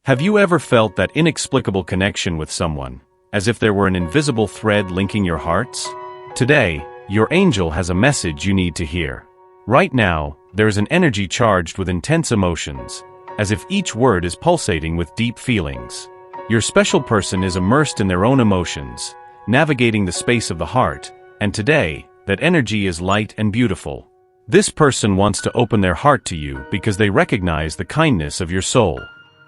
Have you ever felt that inexplicable connection with someone, as if there were an invisible thread linking your hearts? Today, your angel has a message you need to hear. Right now, there is an energy charged with intense emotions, as if each word is pulsating with deep feelings. Your special person is immersed in their own emotions, navigating the space of the heart, and today, that energy is light and beautiful. This person wants to open their heart to you because they recognize the kindness of your soul.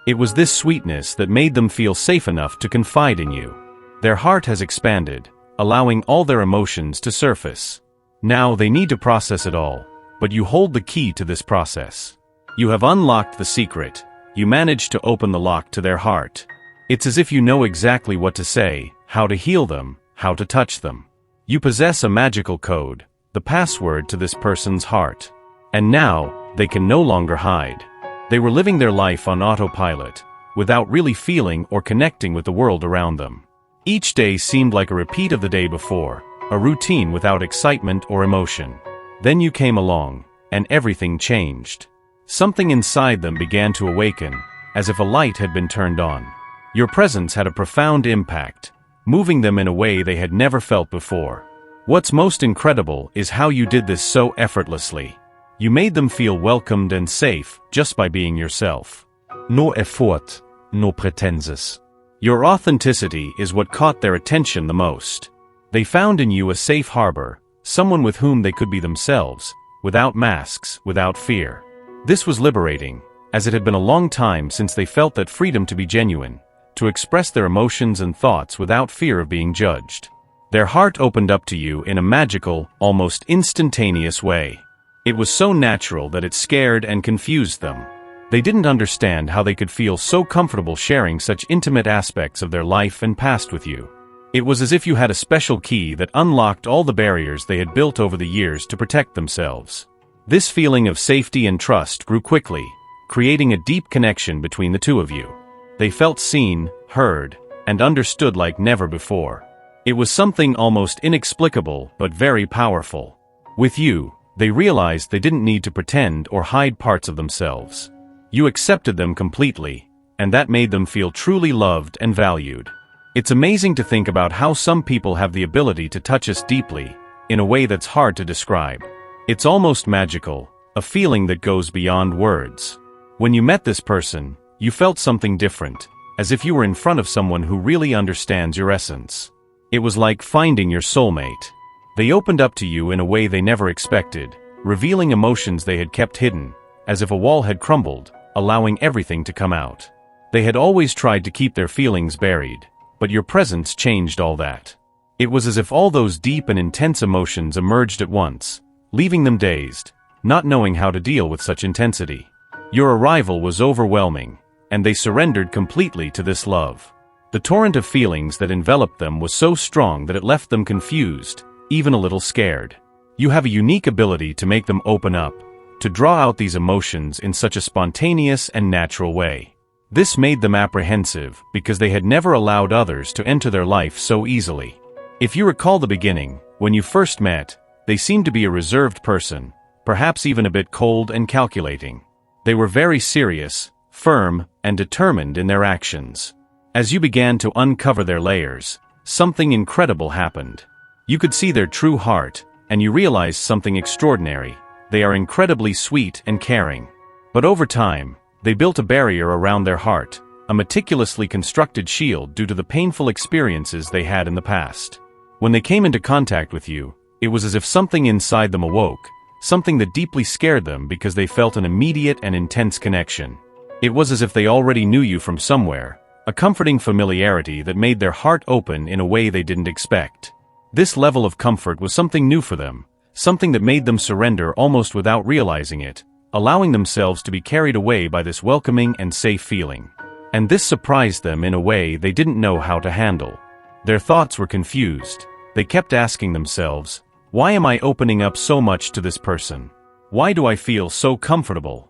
It was this sweetness that made them feel safe enough to confide in you. Their heart has expanded, allowing all their emotions to surface. Now they need to process it all, but you hold the key to this process. You have unlocked the secret. You managed to open the lock to their heart. It's as if you know exactly what to say, how to heal them, how to touch them. You possess a magical code, the password to this person's heart. And now, they can no longer hide. They were living their life on autopilot, without really feeling or connecting with the world around them. Each day seemed like a repeat of the day before, a routine without excitement or emotion. Then you came along, and everything changed. Something inside them began to awaken, as if a light had been turned on. Your presence had a profound impact, moving them in a way they had never felt before. What's most incredible is how you did this so effortlessly. You made them feel welcomed and safe just by being yourself. No effort, no pretenses. Your authenticity is what caught their attention the most. They found in you a safe harbor, someone with whom they could be themselves, without masks, without fear. This was liberating, as it had been a long time since they felt that freedom to be genuine, to express their emotions and thoughts without fear of being judged. Their heart opened up to you in a magical, almost instantaneous way. It was so natural that it scared and confused them. They didn't understand how they could feel so comfortable sharing such intimate aspects of their life and past with you. It was as if you had a special key that unlocked all the barriers they had built over the years to protect themselves. This feeling of safety and trust grew quickly, creating a deep connection between the two of you. They felt seen, heard, and understood like never before. It was something almost inexplicable but very powerful. With you, they realized they didn't need to pretend or hide parts of themselves. You accepted them completely, and that made them feel truly loved and valued. It's amazing to think about how some people have the ability to touch us deeply, in a way that's hard to describe. It's almost magical, a feeling that goes beyond words. When you met this person, you felt something different, as if you were in front of someone who really understands your essence. It was like finding your soulmate. They opened up to you in a way they never expected, revealing emotions they had kept hidden, as if a wall had crumbled, allowing everything to come out. They had always tried to keep their feelings buried, but your presence changed all that. It was as if all those deep and intense emotions emerged at once, leaving them dazed, not knowing how to deal with such intensity. Your arrival was overwhelming, and they surrendered completely to this love. The torrent of feelings that enveloped them was so strong that it left them confused, even a little scared. You have a unique ability to make them open up, to draw out these emotions in such a spontaneous and natural way. This made them apprehensive because they had never allowed others to enter their life so easily. If you recall the beginning, when you first met, they seemed to be a reserved person, perhaps even a bit cold and calculating. They were very serious, firm, and determined in their actions. As you began to uncover their layers, something incredible happened. You could see their true heart, and you realized something extraordinary. They are incredibly sweet and caring. But over time, they built a barrier around their heart, a meticulously constructed shield due to the painful experiences they had in the past. When they came into contact with you, it was as if something inside them awoke, something that deeply scared them because they felt an immediate and intense connection. It was as if they already knew you from somewhere, a comforting familiarity that made their heart open in a way they didn't expect. This level of comfort was something new for them, something that made them surrender almost without realizing it, allowing themselves to be carried away by this welcoming and safe feeling. And this surprised them in a way they didn't know how to handle. Their thoughts were confused. They kept asking themselves, why am I opening up so much to this person? Why do I feel so comfortable?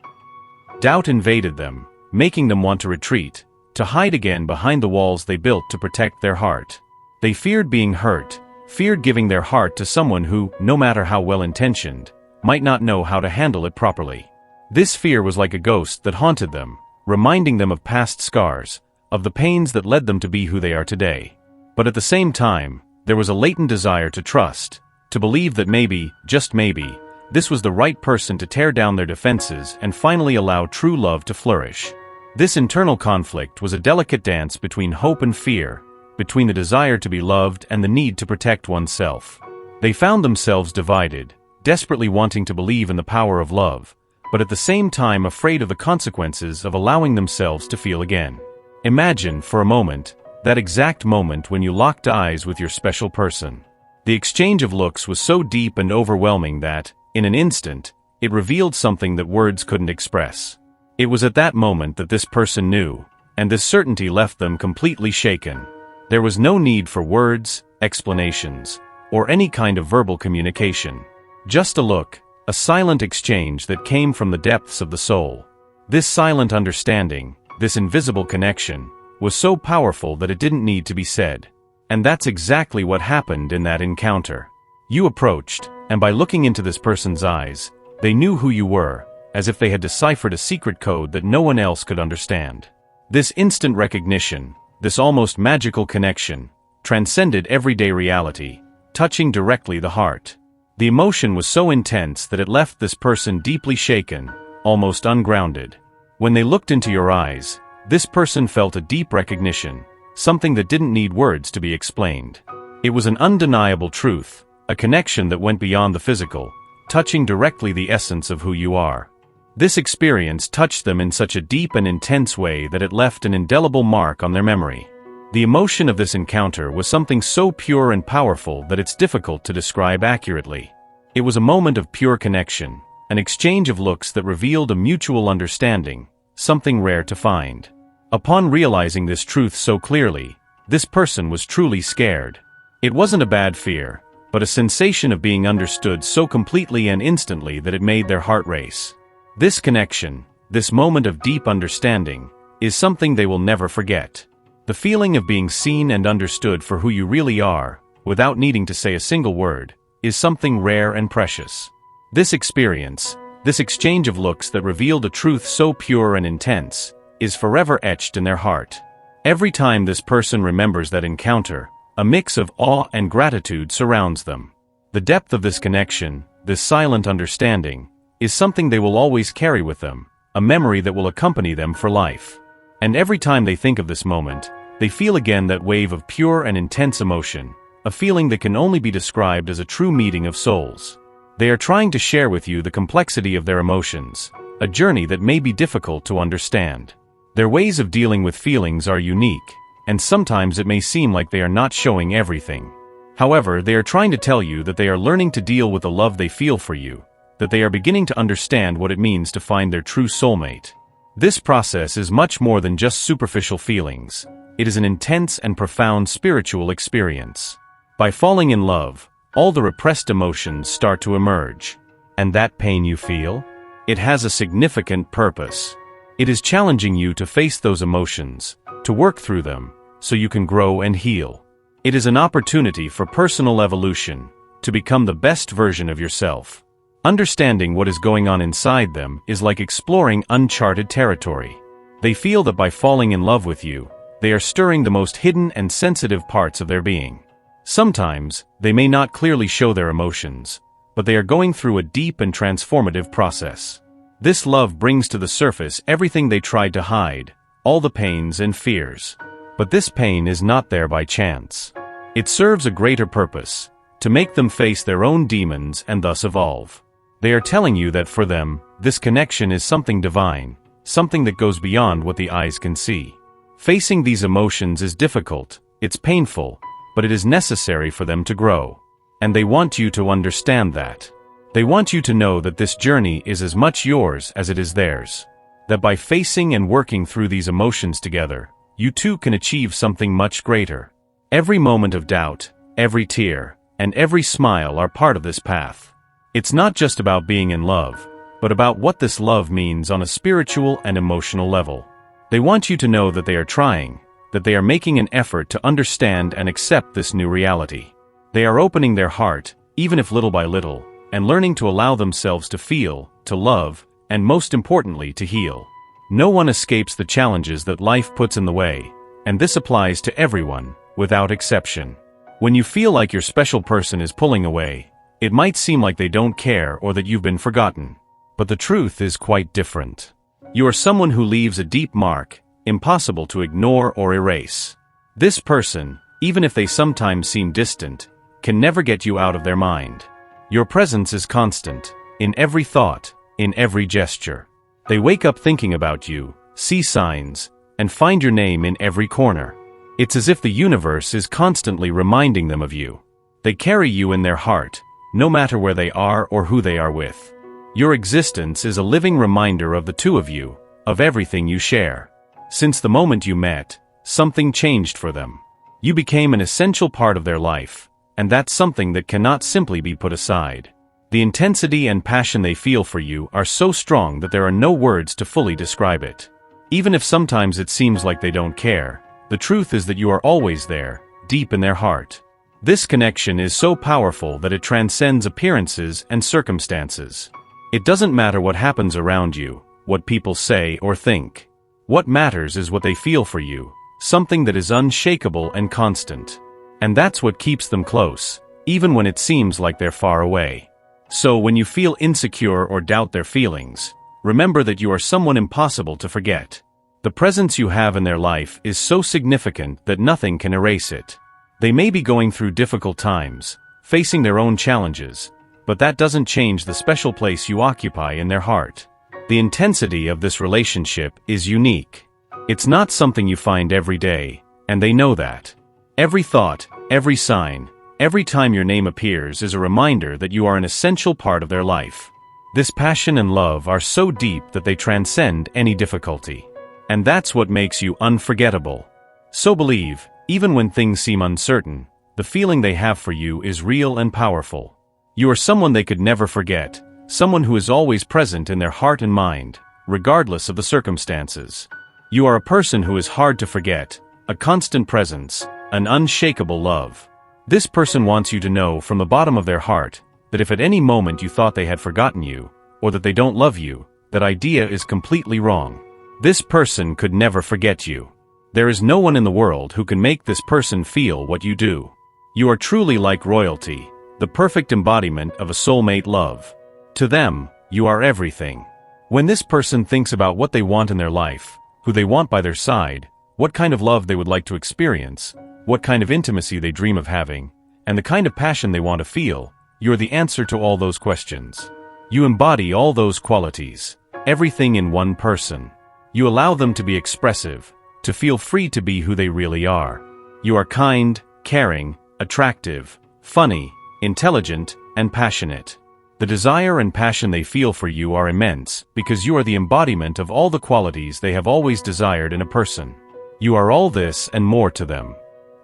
Doubt invaded them, making them want to retreat, to hide again behind the walls they built to protect their heart. They feared being hurt, feared giving their heart to someone who, no matter how well-intentioned, might not know how to handle it properly. This fear was like a ghost that haunted them, reminding them of past scars, of the pains that led them to be who they are today. But at the same time, there was a latent desire to trust, to believe that maybe, just maybe, this was the right person to tear down their defenses and finally allow true love to flourish. This internal conflict was a delicate dance between hope and fear, between the desire to be loved and the need to protect oneself. They found themselves divided, desperately wanting to believe in the power of love, but at the same time afraid of the consequences of allowing themselves to feel again. Imagine, for a moment, that exact moment when you locked eyes with your special person. The exchange of looks was so deep and overwhelming that, in an instant, it revealed something that words couldn't express. It was at that moment that this person knew, and this certainty left them completely shaken. There was no need for words, explanations, or any kind of verbal communication. Just a look, a silent exchange that came from the depths of the soul. This silent understanding, this invisible connection, was so powerful that it didn't need to be said. And that's exactly what happened in that encounter. You approached, and by looking into this person's eyes, they knew who you were, as if they had deciphered a secret code that no one else could understand. This instant recognition, this almost magical connection, transcended everyday reality, touching directly the heart. The emotion was so intense that it left this person deeply shaken, almost ungrounded. When they looked into your eyes, this person felt a deep recognition, something that didn't need words to be explained. It was an undeniable truth, a connection that went beyond the physical, touching directly the essence of who you are. This experience touched them in such a deep and intense way that it left an indelible mark on their memory. The emotion of this encounter was something so pure and powerful that it's difficult to describe accurately. It was a moment of pure connection, an exchange of looks that revealed a mutual understanding, something rare to find. Upon realizing this truth so clearly, this person was truly scared. It wasn't a bad fear, but a sensation of being understood so completely and instantly that it made their heart race. This connection, this moment of deep understanding, is something they will never forget. The feeling of being seen and understood for who you really are, without needing to say a single word, is something rare and precious. This experience, this exchange of looks that revealed a truth so pure and intense, is forever etched in their heart. Every time this person remembers that encounter, a mix of awe and gratitude surrounds them. The depth of this connection, this silent understanding, is something they will always carry with them, a memory that will accompany them for life. And every time they think of this moment, they feel again that wave of pure and intense emotion, a feeling that can only be described as a true meeting of souls. They are trying to share with you the complexity of their emotions, a journey that may be difficult to understand. Their ways of dealing with feelings are unique, and sometimes it may seem like they are not showing everything. However, they are trying to tell you that they are learning to deal with the love they feel for you, that they are beginning to understand what it means to find their true soulmate. This process is much more than just superficial feelings. It is an intense and profound spiritual experience. By falling in love, all the repressed emotions start to emerge. And that pain you feel? It has a significant purpose. It is challenging you to face those emotions, to work through them, so you can grow and heal. It is an opportunity for personal evolution, to become the best version of yourself. Understanding what is going on inside them is like exploring uncharted territory. They feel that by falling in love with you, they are stirring the most hidden and sensitive parts of their being. Sometimes, they may not clearly show their emotions, but they are going through a deep and transformative process. This love brings to the surface everything they tried to hide, all the pains and fears. But this pain is not there by chance. It serves a greater purpose, to make them face their own demons and thus evolve. They are telling you that for them, this connection is something divine, something that goes beyond what the eyes can see. Facing these emotions is difficult, it's painful, but it is necessary for them to grow. And they want you to understand that. They want you to know that this journey is as much yours as it is theirs. That by facing and working through these emotions together, you too can achieve something much greater. Every moment of doubt, every tear, and every smile are part of this path. It's not just about being in love, but about what this love means on a spiritual and emotional level. They want you to know that they are trying, that they are making an effort to understand and accept this new reality. They are opening their heart, even if little by little, and learning to allow themselves to feel, to love, and most importantly to heal. No one escapes the challenges that life puts in the way, and this applies to everyone, without exception. When you feel like your special person is pulling away, it might seem like they don't care or that you've been forgotten. But the truth is quite different. You are someone who leaves a deep mark, impossible to ignore or erase. This person, even if they sometimes seem distant, can never get you out of their mind. Your presence is constant, in every thought, in every gesture. They wake up thinking about you, see signs, and find your name in every corner. It's as if the universe is constantly reminding them of you. They carry you in their heart, no matter where they are or who they are with. Your existence is a living reminder of the two of you, of everything you share. Since the moment you met, something changed for them. You became an essential part of their life, and that's something that cannot simply be put aside. The intensity and passion they feel for you are so strong that there are no words to fully describe it. Even if sometimes it seems like they don't care, the truth is that you are always there, deep in their heart. This connection is so powerful that it transcends appearances and circumstances. It doesn't matter what happens around you, what people say or think. What matters is what they feel for you, something that is unshakable and constant. And that's what keeps them close, even when it seems like they're far away. So when you feel insecure or doubt their feelings, remember that you are someone impossible to forget. The presence you have in their life is so significant that nothing can erase it. They may be going through difficult times, facing their own challenges, but that doesn't change the special place you occupy in their heart. The intensity of this relationship is unique. It's not something you find every day, and they know that. Every thought, every sign, every time your name appears is a reminder that you are an essential part of their life. This passion and love are so deep that they transcend any difficulty. And that's what makes you unforgettable. So believe, even when things seem uncertain, the feeling they have for you is real and powerful. You are someone they could never forget, someone who is always present in their heart and mind, regardless of the circumstances. You are a person who is hard to forget, a constant presence, an unshakable love. This person wants you to know from the bottom of their heart that if at any moment you thought they had forgotten you, or that they don't love you, that idea is completely wrong. This person could never forget you. There is no one in the world who can make this person feel what you do. You are truly like royalty, the perfect embodiment of a soulmate love. To them, you are everything. When this person thinks about what they want in their life, who they want by their side, what kind of love they would like to experience, what kind of intimacy they dream of having, and the kind of passion they want to feel, you're the answer to all those questions. You embody all those qualities, everything in one person. You allow them to be expressive, to feel free to be who they really are. You are kind, caring, attractive, funny, intelligent, and passionate. The desire and passion they feel for you are immense because you are the embodiment of all the qualities they have always desired in a person. You are all this and more to them.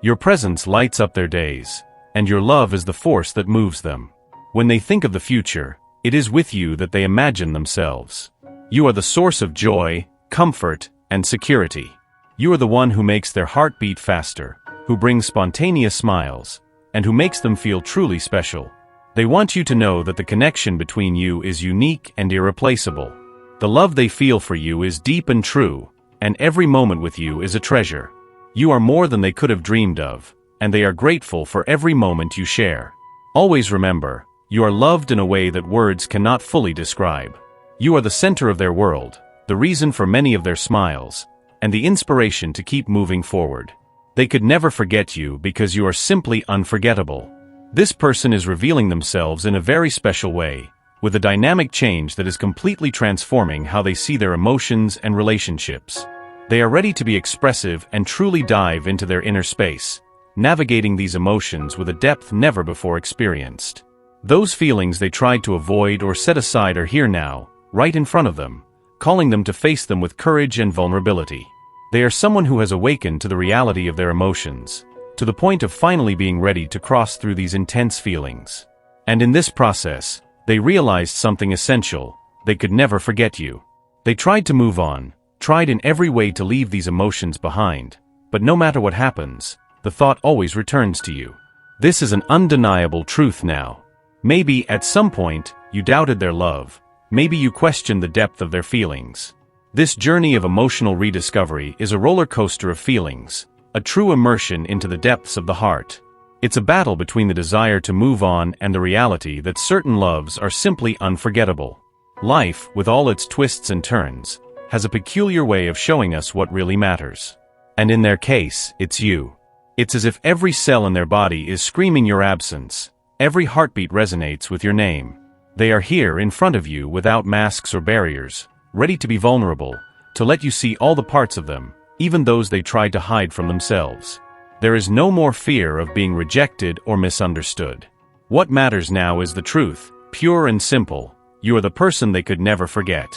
Your presence lights up their days, and your love is the force that moves them. When they think of the future, it is with you that they imagine themselves. You are the source of joy, comfort, and security. You are the one who makes their heart beat faster, who brings spontaneous smiles, and who makes them feel truly special. They want you to know that the connection between you is unique and irreplaceable. The love they feel for you is deep and true, and every moment with you is a treasure. You are more than they could have dreamed of, and they are grateful for every moment you share. Always remember, you are loved in a way that words cannot fully describe. You are the center of their world, the reason for many of their smiles, and the inspiration to keep moving forward. They could never forget you because you are simply unforgettable. This person is revealing themselves in a very special way, with a dynamic change that is completely transforming how they see their emotions and relationships. They are ready to be expressive and truly dive into their inner space, navigating these emotions with a depth never before experienced. Those feelings they tried to avoid or set aside are here now, right in front of them, calling them to face them with courage and vulnerability. They are someone who has awakened to the reality of their emotions, to the point of finally being ready to cross through these intense feelings. And in this process, they realized something essential: they could never forget you. They tried to move on, tried in every way to leave these emotions behind, but no matter what happens, the thought always returns to you. This is an undeniable truth now. Maybe at some point, you doubted their love, maybe you questioned the depth of their feelings. This journey of emotional rediscovery is a roller coaster of feelings, a true immersion into the depths of the heart. It's a battle between the desire to move on and the reality that certain loves are simply unforgettable. Life, with all its twists and turns, has a peculiar way of showing us what really matters. And in their case, it's you. It's as if every cell in their body is screaming your absence. Every heartbeat resonates with your name. They are here in front of you without masks or barriers, ready to be vulnerable, to let you see all the parts of them, even those they tried to hide from themselves. There is no more fear of being rejected or misunderstood. What matters now is the truth, pure and simple. You are the person they could never forget.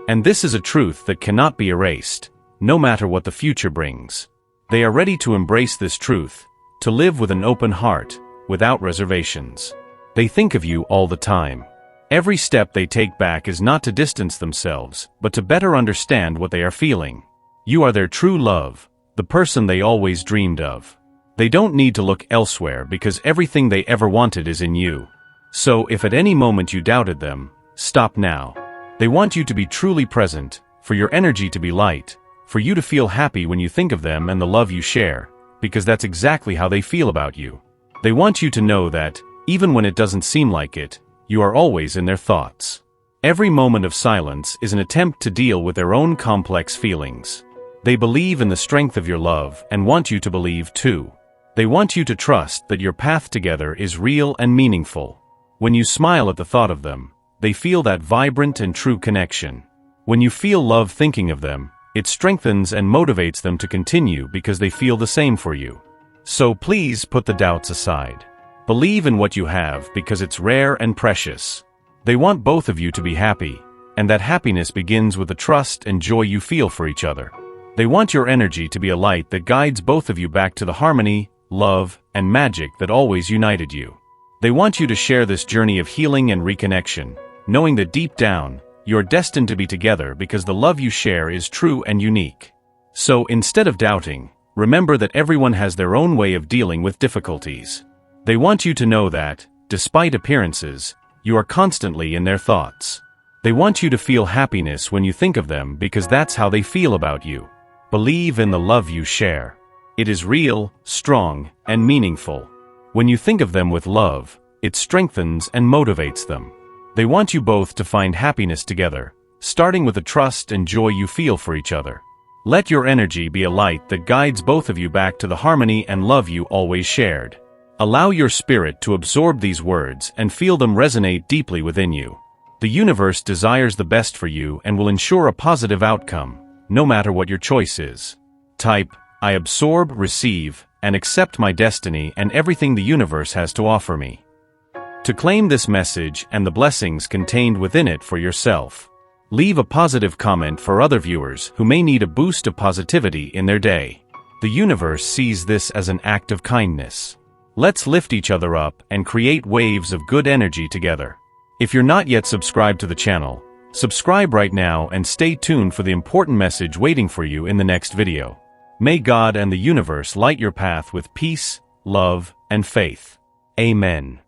And this is a truth that cannot be erased, no matter what the future brings. They are ready to embrace this truth, to live with an open heart, without reservations. They think of you all the time. Every step they take back is not to distance themselves, but to better understand what they are feeling. You are their true love, the person they always dreamed of. They don't need to look elsewhere because everything they ever wanted is in you. So if at any moment you doubted them, stop now. They want you to be truly present, for your energy to be light, for you to feel happy when you think of them and the love you share, because that's exactly how they feel about you. They want you to know that, even when it doesn't seem like it, you are always in their thoughts. Every moment of silence is an attempt to deal with their own complex feelings. They believe in the strength of your love and want you to believe too. They want you to trust that your path together is real and meaningful. When you smile at the thought of them, they feel that vibrant and true connection. When you feel love thinking of them, it strengthens and motivates them to continue because they feel the same for you. So please put the doubts aside. Believe in what you have because it's rare and precious. They want both of you to be happy, and that happiness begins with the trust and joy you feel for each other. They want your energy to be a light that guides both of you back to the harmony, love, and magic that always united you. They want you to share this journey of healing and reconnection, knowing that deep down, you're destined to be together because the love you share is true and unique. So instead of doubting, remember that everyone has their own way of dealing with difficulties. They want you to know that, despite appearances, you are constantly in their thoughts. They want you to feel happiness when you think of them because that's how they feel about you. Believe in the love you share. It is real, strong, and meaningful. When you think of them with love, it strengthens and motivates them. They want you both to find happiness together, starting with the trust and joy you feel for each other. Let your energy be a light that guides both of you back to the harmony and love you always shared. Allow your spirit to absorb these words and feel them resonate deeply within you. The universe desires the best for you and will ensure a positive outcome, no matter what your choice is. Type, I absorb, receive, and accept my destiny and everything the universe has to offer me. To claim this message and the blessings contained within it for yourself. Leave a positive comment for other viewers who may need a boost of positivity in their day. The universe sees this as an act of kindness. Let's lift each other up and create waves of good energy together. If you're not yet subscribed to the channel, subscribe right now and stay tuned for the important message waiting for you in the next video. May God and the universe light your path with peace, love, and faith. Amen.